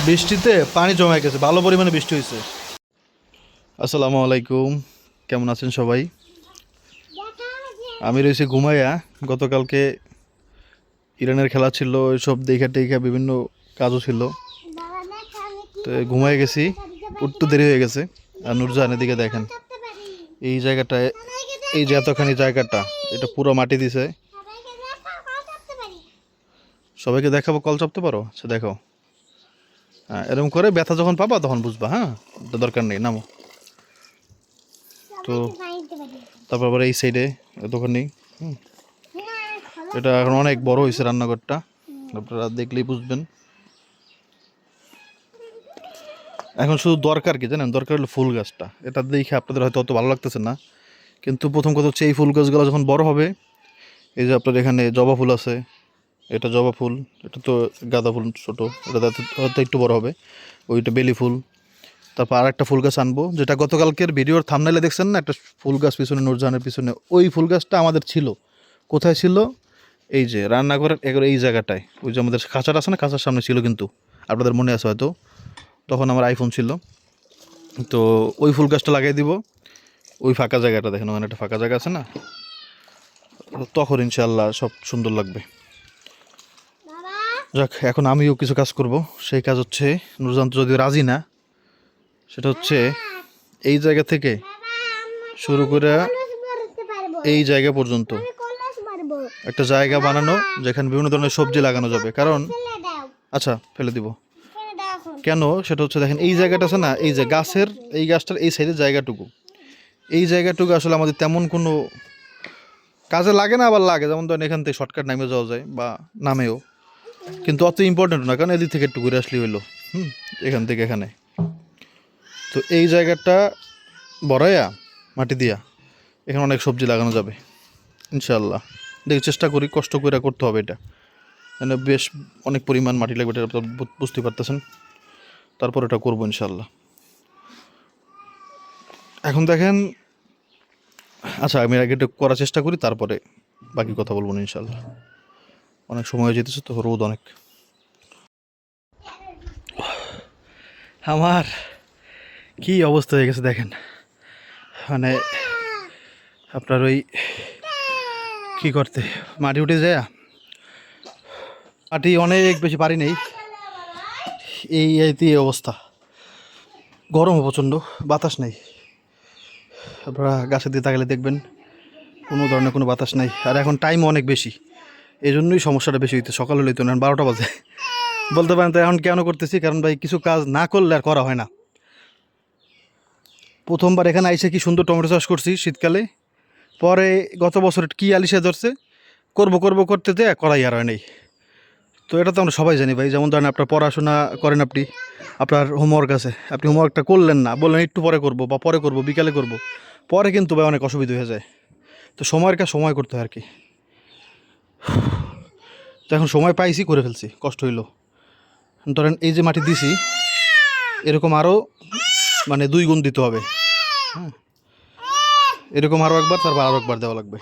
বৃষ্টিতে পানি জমে গেছে, ভালো পরিমাণে বৃষ্টি হয়েছে। আসসালামু আলাইকুম, কেমন আছেন সবাই? আমি রয়েছি ঘুমাইয়া। গতকালকে ইরানের খেলা ছিল, সব দেখা টেখা বিভিন্ন কাজও ছিল, তো ঘুমাই গেছি, উঠতে দেরি হয়ে গেছে। আর নুরজাহান এদিকে দেখেন, এই জায়গাটায়, এই যে এতখানি জায়গাটা, এটা পুরো মাটি দিছে। সবাইকে দেখাবো, কল চাপতে পারো? আচ্ছা দেখো, হ্যাঁ এরকম করে ব্যথা যখন পাবা তখন বুঝবা। হ্যাঁ, দরকার নেই, নামো। তো তারপর আবার এই সাইডে এতখানি, এটা এখন অনেক বড় হয়েছে রান্নাঘরটা, আপনারা দেখলেই বুঝবেন। এখন শুধু দরকার কি জানেন? দরকার হলো ফুল গাছটা। এটা দেখে আপনাদের হয়তো অত ভালো লাগতেছে না, কিন্তু প্রথম কথা হচ্ছে এই ফুল গাছগুলো যখন বড় হবে, এই যে আপনার এখানে জবা ফুল আছে, এটা জবা ফুল, এটা তো গাঁদা ফুল ছোটো, এটা হয়তো একটু বড় হবে, ওইটা বেলি ফুল। তারপর আর একটা ফুল গাছ আনবো, যেটা গতকালকের ভিডিওর থাম্বনেইলে দেখছেন না, একটা ফুল গাছ পিছনে, নূরজাহানের পিছনে, ওই ফুল গাছটা আমাদের ছিল। কোথায় ছিল? এই যে রান্নাঘরের একবার এই জায়গাটায়, ওই যে আমাদের খাঁচাটা আছে না, খাঁচার সামনে ছিল, কিন্তু আপনাদের মনে আছে হয়তো, তখন আমার আইফোন ছিল। তো ওই ফুল গাছটা লাগিয়ে দিব ওই ফাঁকা জায়গাটা, দেখেন ওখানে একটা ফাঁকা জায়গা আছে না, তখন ইনশাআল্লাহ সব সুন্দর লাগবে। যাক, এখন আমিও কিছু কাজ করব। সেই কাজ হচ্ছে, নূরজাহান যদিও রাজি না, সেটা হচ্ছে এই জায়গা থেকে শুরু করে এই জায়গা পর্যন্ত একটা জায়গা বানানো, যেখানে বিভিন্ন ধরনের সবজি লাগানো যাবে। কারণ আচ্ছা, ফেলে দিব কেন, সেটা হচ্ছে দেখেন এই জায়গাটা আছে না, এই যে গাছের, এই গাছটার এই সাইডের জায়গাটুকু, এই জায়গাটুকু আসলে আমাদের তেমন কোনো কাজে লাগে না, আবার লাগে, যেমন ধরেন এখান থেকে শর্টকাট নামে যাওয়া যায় বা নামেও, কিন্তু অত ইম্পর্টেন্ট না, কারণ এদিক থেকে একটু ঘুরে আসলেই হইলো। এখান থেকে এখানে, তো এই জায়গাটা বড়াইয়া মাটি দিয়া এখানে অনেক সবজি লাগানো যাবে ইনশাআল্লাহ। দেখি, চেষ্টা করি, কষ্ট করে করতে হবে এটা, মানে বেশ অনেক পরিমাণ মাটি লাগবে, এটা আপনারা বুঝতে পারতেছেন। তারপর এটা করবো ইনশাআল্লাহ। এখন দেখেন, আচ্ছা আমি আগে এটা করার চেষ্টা করি, তারপরে বাকি কথা বলবো না ইনশাআল্লাহ। অনেক সময় হয়ে যেতেছে তো, রোদ অনেক। আমার কি অবস্থা হয়ে গেছে দেখেন, মানে আপনার ওই কি করতে, মাটি উঠে যায়, মাটি অনেক বেশি পারি নেই, এই অবস্থা। গরমও প্রচণ্ড, বাতাস নেই। আপনারা গাছের দিয়ে তাকালে দেখবেন কোনো ধরনের কোনো বাতাস নাই। আর এখন টাইম অনেক বেশি, এই জন্যই সমস্যাটা বেশি হইতে। সকাল হলেই তো না, 12টা বাজে বলতে পারেন। তো এখন কেন করতেছি, কারণ ভাই কিছু কাজ না করলে আর করা হয় না। প্রথমবার এখানে আইসে কি সুন্দর টমেটো চাষ করছি শীতকালে, পরে গত বছর কি আলিশা ধরছে, করবো করবো করতে দেয়, করাই আর হয় নাই। তো এটা তো আমরা সবাই জানি ভাই। যেমন ধরেন আপনার পড়াশোনা করেন, আপনি আপনার হোমওয়ার্ক আছে, আপনি হোমওয়ার্কটা করলেন না, বললেন একটু পরে করবো বা পরে করবো, বিকালে করবো, পরে কিন্তু ভাই অনেক অসুবিধা হয়ে যায়। তো সময়ের কাজ সময় করতে হয় আর কি। তো এখন সময় পাইছি, করে ফেলছি, কষ্ট হইলো। ধরেন এই যে মাটি দিছি, এরকম আরও মানে 2 গুণ দিতে হবে। হ্যাঁ, এরকম আরও একবার, তারপর আরও একবার দেওয়া লাগবে,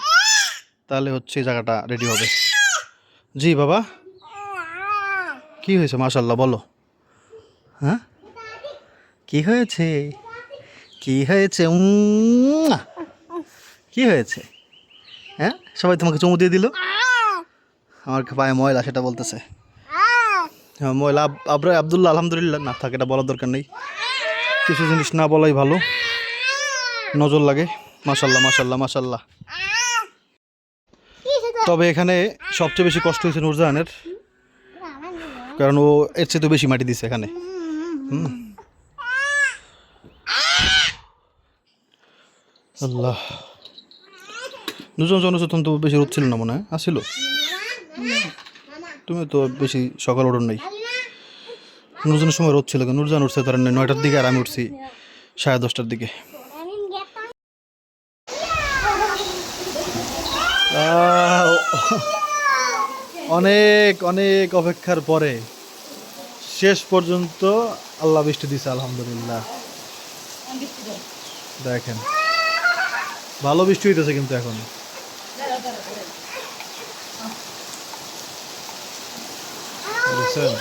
তাহলে হচ্ছে এই জায়গাটা রেডি হবে। জি বাবা, কি হয়েছে? মাশাল্লাহ বলো। হ্যাঁ, কি হয়েছে? কি হয়েছে? কি হয়েছে? হ্যাঁ, সবাই তোমাকে চুমু দিয়ে দিল, আমার পায়ে ময়লা সেটা বলতেছে। হ্যাঁ ময়লা, আব্দুল্লাহ আলহামদুলিল্লাহ না থাকে, এটা বলার দরকার নেই। কিছু জিনিস না বলাই ভালো, নজর লাগে। মাশাল্লাহ মাশাল্লাহ মাশাল্লাহ। তবে এখানে সবচেয়ে বেশি কষ্ট হয়েছে নূরজাহানের, কারণ ও এর চেয়ে তো বেশি মাটি দিছে এখানে। আল্লাহ, দুজন জনচেতন তো বেশি রোদ ছিল না মনে হয়, আসছিল। তুমি তো বেশি সকাল ওঠন নাই। নূরজাহানের সময় রোদ ছিল, নূরজাহান উঠছে ধরেন 9টার দিকে, আর আমি উঠছি 10:30টার দিকে। অনেক অনেক অপেক্ষার পরে শেষ পর্যন্ত আল্লাহ বৃষ্টি দিছে, আলহামদুলিল্লাহ। দেখেন ভালো বৃষ্টি হইতেছে কিন্তু এখন। বুঝছেন,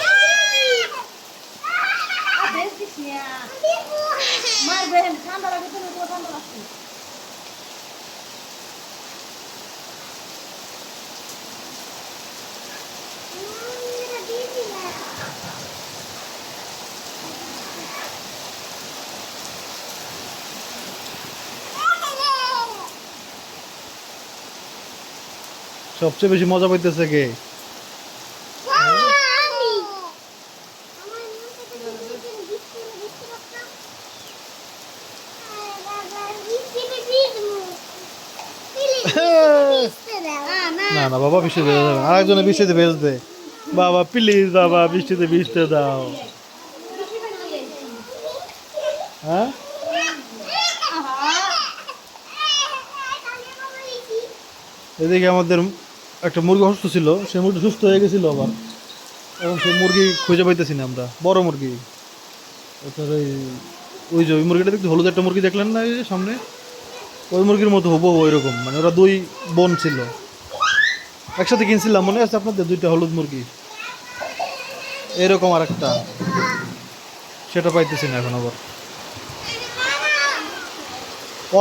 সবচেয়ে বেশি মজা পাইতেছে কে? না না বাবা, বৃষ্টিতে ভেজে যাবে, আরেকজনে বৃষ্টিতে ভেজে দে। বাবা প্লিজ, বাবা বৃষ্টিতে ভিজতে দাও। হ্যাঁ, এদিকে আমাদের একটা মুরগি অসুস্থ ছিল, সেই মুরগি সুস্থ হয়ে গেছিল আবার। এখন সেই মুরগি খুঁজে পাইতেছি না আমরা, বড় মুরগি। আপনার ওই যে ওই মুরগিটা দেখতে, হলুদ একটা মুরগি দেখলেন না এই যে সামনে, ওই মুরগির মতো হবো ওই রকম, মানে ওরা দুই বোন ছিল, একসাথে কিনছিলাম, মনে আছে আপনাদের? দুইটা হলুদ মুরগি এরকম, আর একটা সেটা পাইতেছি না এখন আবার।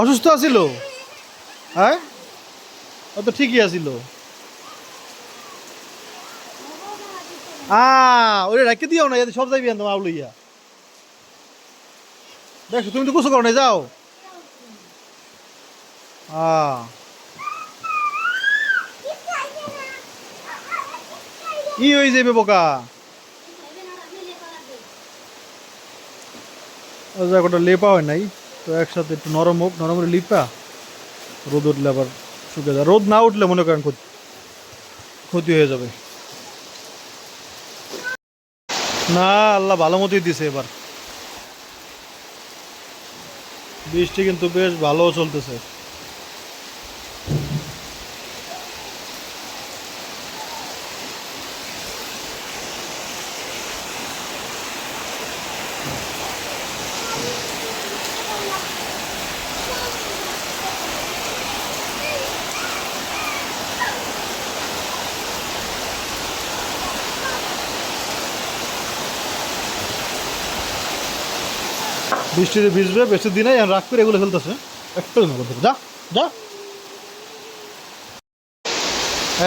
অসুস্থ আছিল? হ্যাঁ, ও তো ঠিকই আছিল। ওরে রাখি দিও না, সব যাইবি আনতাম আউলইয়া। দেখো তুমি তো কিছু করো না, যাও। ই হয়ে যাবে বোকা। জায়গাটা লেপা হয় নাই তো, একসাথে একটু নরম হোক, নরম করে লিপা রোদ উঠলে আবার শুকে যায়। রোদ না উঠলে মনে করেন ক্ষতি হয়ে যাবে। না, আল্লাহ ভালো মতোই দিছে এবার, বৃষ্টি কিন্তু বেশ ভালো চলতেছে। বৃষ্টিতে ভিজবে, বেশি দিনে রাগ করে এগুলো ফেলতেছে। একটু যা যা।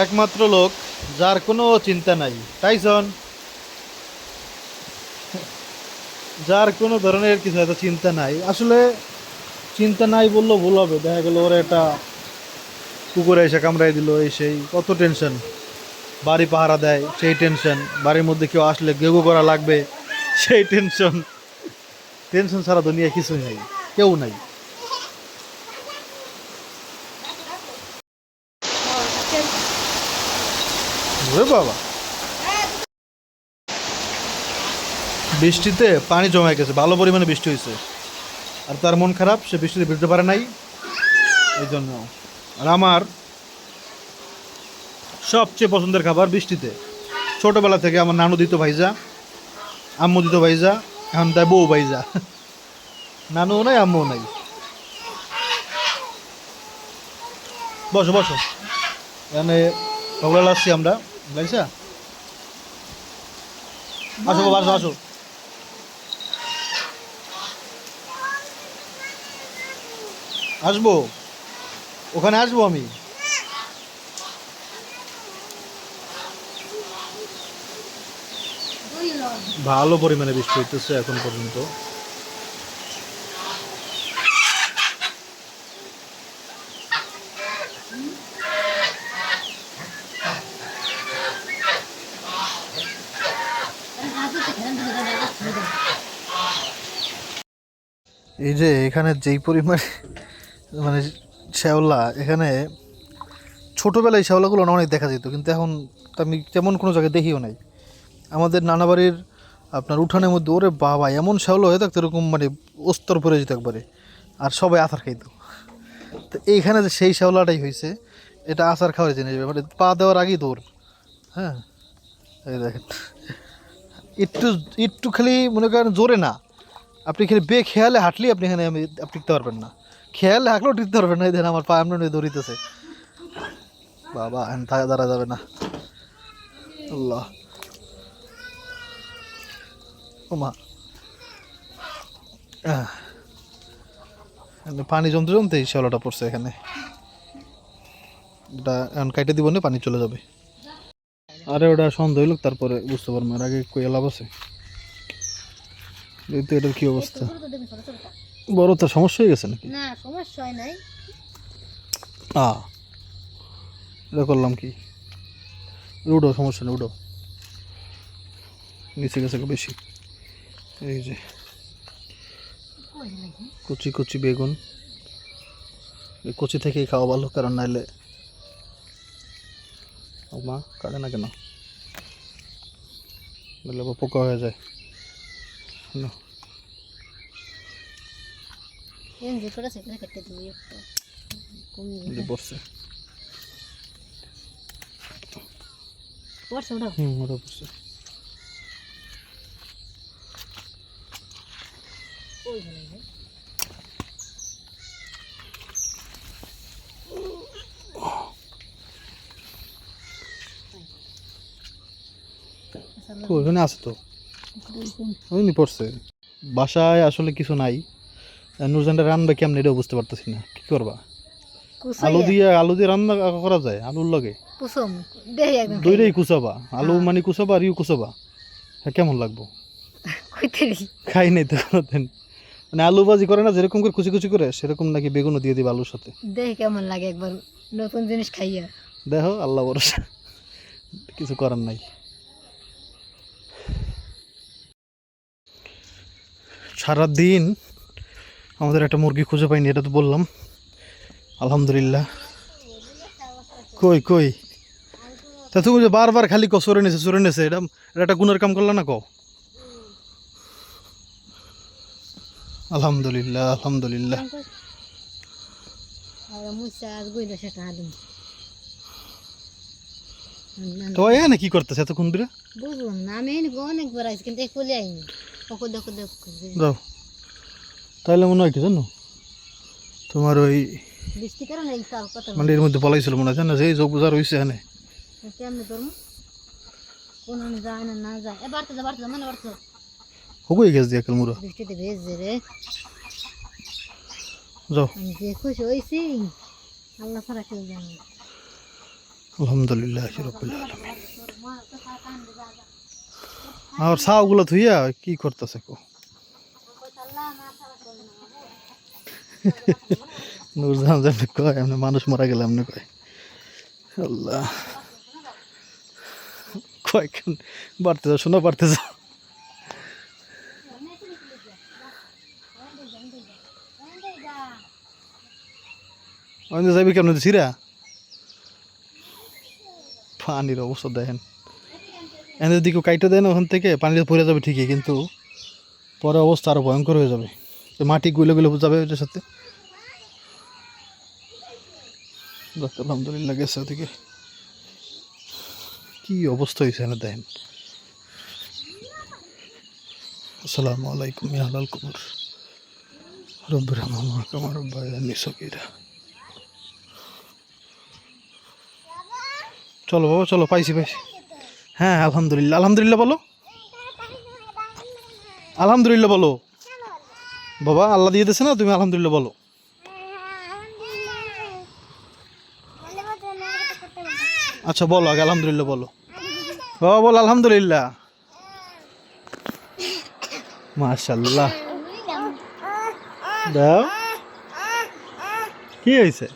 একমাত্র লোক যার কোনো চিন্তা নাই, টাইসন, যার কোনো ধরনের কিছু এত চিন্তা নাই। আসলে চিন্তা নাই বললেও ভুল হবে, দেখা গেল ওরা একটা কুকুরে এসে কামড়াই দিল, এই সেই কত টেনশন। বাড়ি পাহারা দেয় সেই টেনশন, বাড়ির মধ্যে কেউ আসলে গেগু করা লাগবে সেই টেনশন। টেনশন ছাড়া দুনিয়া কিছুই নাই, কেউ নাই। বাবা, বৃষ্টিতে পানি জমে গেছে, ভালো পরিমাণে বৃষ্টি হয়েছে, আর তার মন খারাপ, সে বৃষ্টিতে ভিজতে পারে নাই এই জন্য। আর আমার সবচেয়ে পছন্দের খাবার বৃষ্টিতে, ছোটবেলা থেকে আমার নানু দিত ভাইজা, আম্মু দিত ভাইজা, এখন তাই বউ ভাইজা। নানুও নাই, আম্মুও নাই। বসো বসো, এখানে ওগুলো আসছি আমরা, লাইসা আসো বাবা, আসো আসো। আসবো, ওখানে আসবো আমি। ভালো পরিমাণে বৃষ্টি হইতেছে এখন পর্যন্ত। এই যে এখানে যেই পরিমাণে মানে শ্যাওলা, এখানে ছোটোবেলায় শ্যাওলাগুলো অনেক দেখা যেত, কিন্তু এখন আমি তেমন কোনো জায়গায় দেখিও নাই। আমাদের নানা বাড়ির আপনার উঠানের মধ্যে, ওরে বাবা এমন শ্যাওলা হয়ে থাকতো, এরকম মানে অস্তর পরে যেত একবারে, আর সবাই আচার খাইতো। তো এইখানে যে সেই শ্যাওলাটাই হয়েছে, এটা আচার খাওয়ার জিনিস, মানে পা দেওয়ার আগেই দৌড়। হ্যাঁ, এই দেখেন, একটু একটু খালি মনে করেন জোরে না, আপনি এখানে খেয়ালে হাঁটলেই আপনি এখানে আপনি টিকতে পারবেন না, খেয়ালে হাঁটলেও টিকতে পারবেন না। এই দেখেন আমার পা এমন দৌড়িতেছে, বাবা এখন দাঁড়া যাবে না। আল্লাহ, ওমা পানি জমতে জমতে এই শ্যাওলাটা পড়ছে এখানে, এটা এখন কাইটে দিব না, পানি চলে যাবে। আরে ওটা সন্দেহ হইল, তারপরে বুঝতে পারবো, এর আগে কই লাভ আছে। তো এটার কি অবস্থা, বড় তো সমস্যা হয়ে গেছে নাকি? না সমস্যা হয় নাই। এটা করলাম কি, উডো, সমস্যা নেই, উডো, নিচে গেছে বেশি। এই যে কচি কচি বেগুন, এই কচি থেকেই খাওয়া ভালো, কারণ নাইলে মা কাটে না কেন, নাহলে আবার পোকা হয়ে যায়। পড়ছে ওটা পড়ছে। ওখানে আছে তো, ওই পড়ছে। বাসায় আসলে কিছু নাই, নুরজানটা রান্না কেমন এটাও বুঝতে পারতেছি না, কি করবা? আলু দিয়ে রান্না করা যায় আলুর লগে? দুইটাই কুচাবা, আলু মানে কুচাবা আর ইউ কুচাবা, হ্যাঁ কেমন লাগবো? খাই নাই তো কোনোদিন। মানে আলু ভাজি করে না যেরকম করে কুচি কুচি করে, সেরকম নাকি বেগুনও দিয়ে দিবা আলুর সাথে, দেখি কেমন লাগে, একবার নতুন জিনিস খাইয়া দেখো, আল্লাহ ভরসা, কিছু করার নাই। সারাদিন আমাদের একটা মুরগি খুঁজে পাইনি, এটা তো বললাম। আলহামদুলিল্লাহ। কই কই তা তুমি যে বারবার খালি সরে নেছে, এটা একটা গুণের কাম করলা না কও? আলহামদুলিল্লাহ আলহামদুলিল্লাহ। তো এখানে কি করতেছে এতক্ষণ ধরে? বুঝলাম না, আমি অনেকবার আইছি কিন্তু খুলে আইনি। দেখো যাও, তাহলে মনে হয় কি জানো, তোমার ওই বৃষ্টি কারণে মানে এর মধ্যে পলাইছিল মনে হয়, জানো যে যোগ বুঝা রয়েছে এখানে। কেমনে ধরবো, কোন যায় না না যায়, এবার তো মানে বাড়তে হবই গেছে দিয়ে মুড়ো, বৃষ্টিতে ভেজে রে। যাও, আমি যে খুশি হয়েছি, আল্লাহ ছাড়া কেউ জানে। আলহামদুলিল্লাহ রাব্বিল আলামিন। আর ছাওগুলো ধুইয়া কি করতেছে কো? নুরজান যেমনি কয়, এমনি মানুষ মারা গেলে এমনি কয়। আল্লাহ, কয় কেন বাড়তে যাও, শোনা বাড়তে যাও। যাবি কেমন ছিরা, পানির অবস্থা দেখেন, এদের দিকে কাইটে দেয় না, ওখান থেকে পানিতে পড়ে যাবে ঠিকই, কিন্তু পরে অবস্থা আরো ভয়ঙ্কর হয়ে যাবে, মাটি গুলে গুলে যাবে ওটার সাথে। আলহামদুলিল্লাহ গেছে ওদিকে, কি অবস্থা হয়েছে এখানে দেখেন। আসসালামু আলাইকুম ইয়া আহলাল কুবুর, রব্বির হামহুমা কামা রাব্বায়ানি সগীরা। চলো বাবা চলো, পাইছি। হ্যাঁ আলহামদুলিল্লাহ, আলহামদুলিল্লাহ বলো, আলহামদুলিল্লাহ বলো বাবা, আল্লাহ দিয়ে দিয়েছে না, তুমি আলহামদুলিল্লাহ বলো। আচ্ছা বলো আগে আলহামদুলিল্লাহ বলো, বাবা বলো আলহামদুলিল্লাহ। মাশাআল্লাহ, দাও, কি হয়েছে?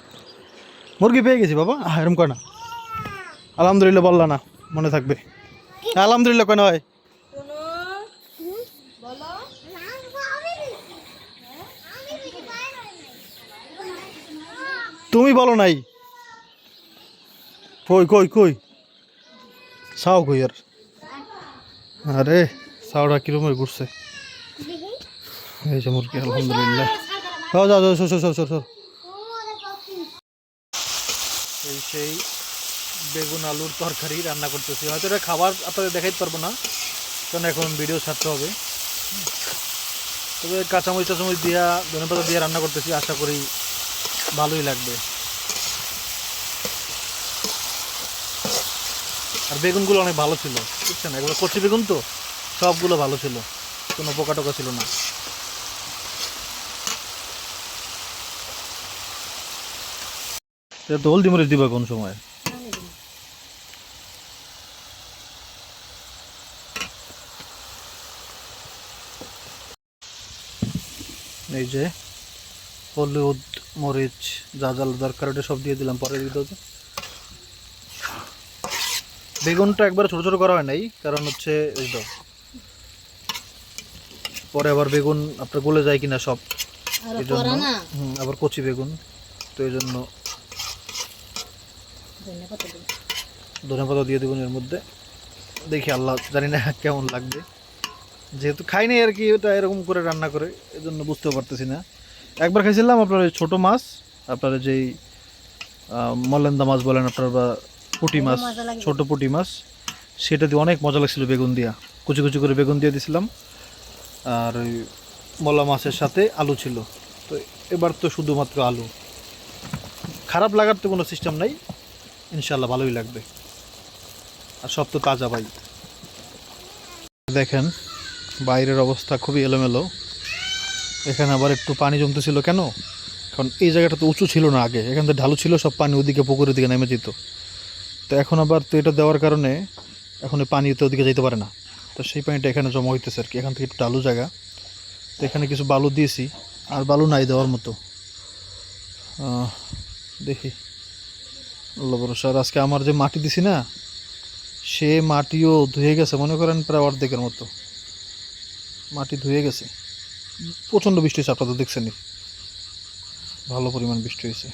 মুরগি পেয়ে গেছি বাবা, এরকম কয় না, আলহামদুলিল্লাহ বললা না, মনে থাকবে। আলহামদুলিল্লাহ কয় না হয়, তুমি বলো নাই, কই কই কই সাও কই আর, আরে সাওটা কিরকম ঘুরছে। এই যে মুরগি, আলহামদুলিল্লাহ। যাও যাও যাও, সর। এই সেই বেগুন আলুর তরকারি রান্না করতেছি, হয়তো এটা খাবার আপনাদের দেখাইতে পারবো না, কারণ এখন ভিডিও ছাড়তে হবে। তবে কাঁচামরিচ টাচামরিচ দিয়া, ধনেপাতা দিয়ে রান্না করতেছি, আশা করি ভালোই লাগবে। আর বেগুনগুলো অনেক ভালো ছিল, বুঝছেন, এগুলো কচি বেগুন তো, সবগুলো ভালো ছিল, কোনো পোকা টোকা ছিল না। তো হলদি মরিচ দিবা কোন সময়? এই যে হলুদ মরিচ যা যা দরকার ওটা সব দিয়ে দিলাম, পরে দিয়ে দেবো। বেগুনটা একবার ছোট ছোট করা হয় নাই, কারণ হচ্ছে এই তো পরে আবার বেগুন আপনার গলে যায় কিনা সব, এই জন্য আবার কচি বেগুন, তো এই জন্য ধনেপাতা দিয়ে দেবেন এর মধ্যে। দেখি আল্লাহ জানি না কেমন লাগবে, যেহেতু খাই নাই আর কি ওটা এরকম করে রান্না করে, এই জন্য বুঝতেও পারতেছি না। একবার খাইছিলাম আপনার ওই ছোটো মাছ, আপনার যেই মলেন্দা মাছ বলেন আপনার, বা পুঁটি মাছ, ছোট পুঁটি মাছ, সেটা দিয়ে অনেক মজা লাগছিল বেগুন দিয়া, কুচি কুচি করে বেগুন দিয়ে দিছিলাম, আর ওই মলা মাছের সাথে আলু ছিল। তো এবার তো শুধুমাত্র আলু, খারাপ লাগার তো কোনো সিস্টেম নাই, ইনশাল্লাহ ভালোই লাগবে, আর সব তো তাজা ভাই। দেখেন বাইরের অবস্থা খুবই এলোমেলো, এখানে আবার একটু পানি জমতেছিল কেন, কারণ এই জায়গাটা তো উঁচু ছিল না আগে, এখান থেকে ঢালু ছিল, সব পানি ওদিকে পুকুরের দিকে নেমে যেত। তো এখন আবার তো এটা দেওয়ার কারণে এখন পানি তো ওদিকে যেতে পারে না, তো সেই পানিটা এখানে জমা হইতেছে আর কি। এখান থেকে একটু ঢালু জায়গা, তো এখানে কিছু বালু দিয়েছি, আর বালু নাই দেওয়ার মতো। দেখি আল্লাহ ভরসা। আর আজকে আমার যে মাটি দিছি না, সে মাটিও ধুয়ে গেছে, মনে করেন প্রায় অর্ধেকের মতো মাটি ধুয়ে গেছে। প্রচণ্ড বৃষ্টি হয়েছে, আপনারা তো দেখছেনই, ভালো পরিমাণ বৃষ্টি হয়েছে।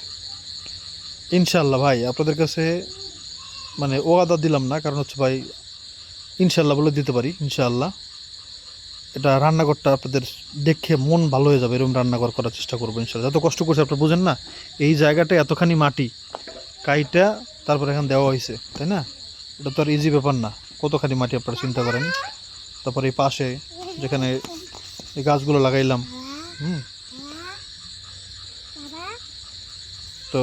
ইনশাল্লাহ ভাই আপনাদের কাছে মানে ওয়াদা দিলাম না, কারণ হচ্ছে ভাই ইনশাল্লাহ বলে দিতে পারি, ইনশাল্লাহ এটা রান্নাঘরটা আপনাদের দেখে মন ভালো হয়ে যাবে, এরকম রান্নাঘর করার চেষ্টা করবো ইনশাল্লাহ। যত কষ্ট করছে আপনারা বুঝেন না, এই জায়গাটা এতখানি মাটি কাইটা তারপর এখানে দেওয়া হয়েছে, তাই না? এটা তো আর ইজি ব্যাপার না, কতখানি মাটি আপনারা চিন্তা করেন। তারপর এই পাশে যেখানে এই গাছগুলো লাগাইলাম, তো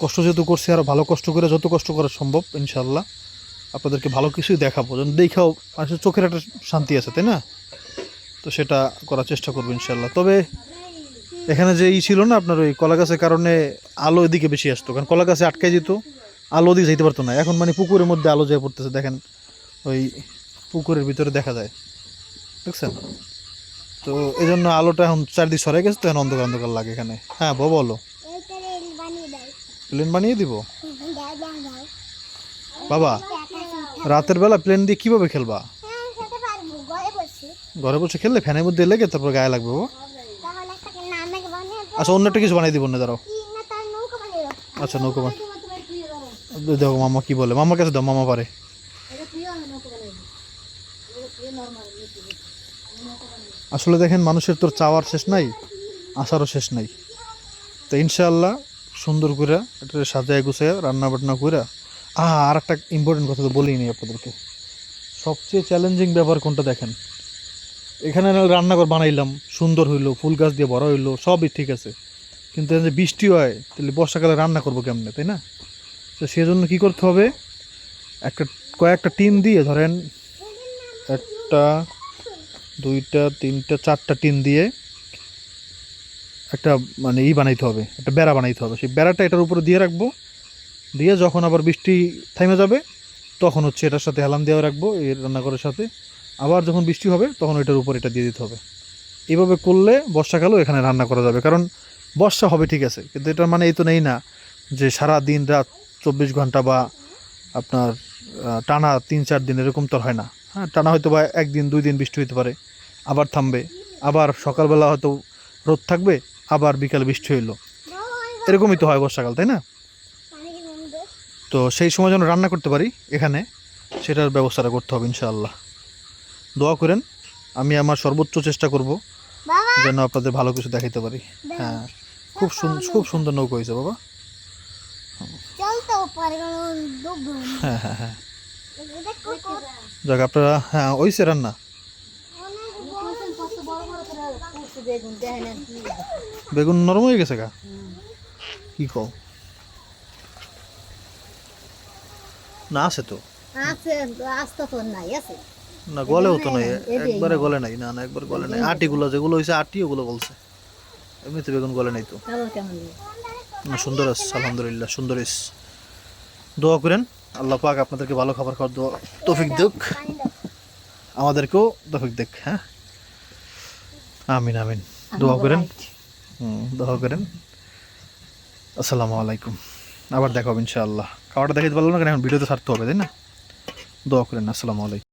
কষ্ট যেহেতু করছি, আরও ভালো কষ্ট করে, যত কষ্ট করা সম্ভব ইনশাল্লাহ আপনাদেরকে ভালো কিছুই দেখাবো, যেন দেখাও আসলে চোখের একটা শান্তি আছে, তাই না? তো সেটা করার চেষ্টা করবো ইনশাল্লাহ। তবে এখানে যে ছিল না আপনার ওই কলা গাছের কারণে আলো এদিকে বেশি আসতো, কারণ কলা গাছে আটকে যেত, আলো ওদিকে যেতে পারতো না। এখন মানে পুকুরের মধ্যে আলো যেয়ে পড়তেছে, দেখেন ওই পুকুরের ভিতরে দেখা যায়, দেখছেন? তো এই জন্য আলোটা এখন চারদিক সরে গেছে, তো এখন অন্ধকার অন্ধকার লাগে এখানে। হ্যাঁ বলো, প্লেন বানিয়ে দিব বাবা? রাতের বেলা প্লেন দিয়ে কিভাবে খেলবা? ঘরে বসে খেললে ফ্যানের মধ্যে লেগে তারপর গায়ে লাগবে বাবা। আচ্ছা অন্য একটা কিছু বানিয়ে দিব না, দাঁড়াও। আচ্ছা নৌকা দেখো মামা কি বলে, মামার কাছে দাও, মামা পারে। আসলে দেখেন মানুষের তোর চাওয়ার শেষ নাই, আশারও শেষ নাই। তো ইনশাআল্লাহ সুন্দর করে এটা সাজায় গুছায় রান্না বান্না করে। আর একটা ইম্পর্টেন্ট কথা তো বলেই নি আপনাদেরকে, সবচেয়ে চ্যালেঞ্জিং ব্যাপার কোনটা দেখেন, এখানে রান্নাঘর বানাইলাম, সুন্দর হইলো, ফুল গাছ দিয়ে ভরা হইলো, সবই ঠিক আছে, কিন্তু যে বৃষ্টি হয় তাহলে বর্ষাকালে রান্না করবো কেমনে, তাই না? তো সেজন্য কী করতে হবে, কয়েকটা টিন দিয়ে, ধরেন 1 2 3 4টা টিন দিয়ে একটা মানে বানাইতে হবে, একটা বেড়া বানাইতে হবে। সেই বেড়াটা এটার উপরে দিয়ে রাখবো, দিয়ে যখন আবার বৃষ্টি থেমে যাবে তখন হচ্ছে এটার সাথে হেলান দিয়ে রাখবো এই রান্নাঘরের সাথে, আবার যখন বৃষ্টি হবে তখন এটার উপর এটা দিয়ে দিতে হবে। এইভাবে করলে বর্ষাকালেও এখানে রান্না করা যাবে, কারণ বর্ষা হবে ঠিক আছে, কিন্তু এটার মানে এই তো নেই না যে সারা দিন রাত 24 ঘন্টা বা আপনার টানা 3-4 দিন এরকম তো হয় না। হ্যাঁ টানা হয়তো বা 1 দিন 2 দিন বৃষ্টি হতে পারে, আবার থামবে, আবার সকালবেলা হয়তো রোদ থাকবে, আবার বিকালে বৃষ্টি হইলো, এরকমই তো হয় বর্ষাকাল, তাই না? তো সেই সময় যেন রান্না করতে পারি এখানে, সেটার ব্যবস্থাটা করতে হবে ইনশাআল্লাহ। দোয়া করেন, আমি আমার সর্বোচ্চ চেষ্টা করব যেন আপনাদের ভালো কিছু দেখাইতে পারি। হ্যাঁ খুব সুন্দর নৌকা হয়েছে বাবা। হ্যাঁ হ্যাঁ হ্যাঁ যাক আপনারা, হ্যাঁ হয়েছে রান্না। বেগুন নরম হয়ে গেছে গা, কি কও? না আছে তো, না গলেও তো নাই, একবারে গলে নাই, না না একবার গলে নাই। আটিগুলো যেগুলো হয়েছে আটি ওগুলো বলছে, এমনিতে বেগুন গলে নাই তো। না, সুন্দর আছে আলহামদুলিল্লাহ, সুন্দর আছে। দোয়া করেন আল্লাহ পাক আপনাদেরকে ভালো খাবার খাওয়ার তৌফিক দিক, আমাদেরকেও তৌফিক দিক। হ্যাঁ, আমিন আমিন। দোয়া করেন, দোয়া করেন। আসসালামু আলাইকুম, আবার দেখা হবে ইনশাআল্লাহ। খাওয়াটা দেখাতে পারলাম না কারণ এখন ভিডিওতে ছাড়তে হবে, তাই না? দোয়া করেন। আসসালামু আলাইকুম।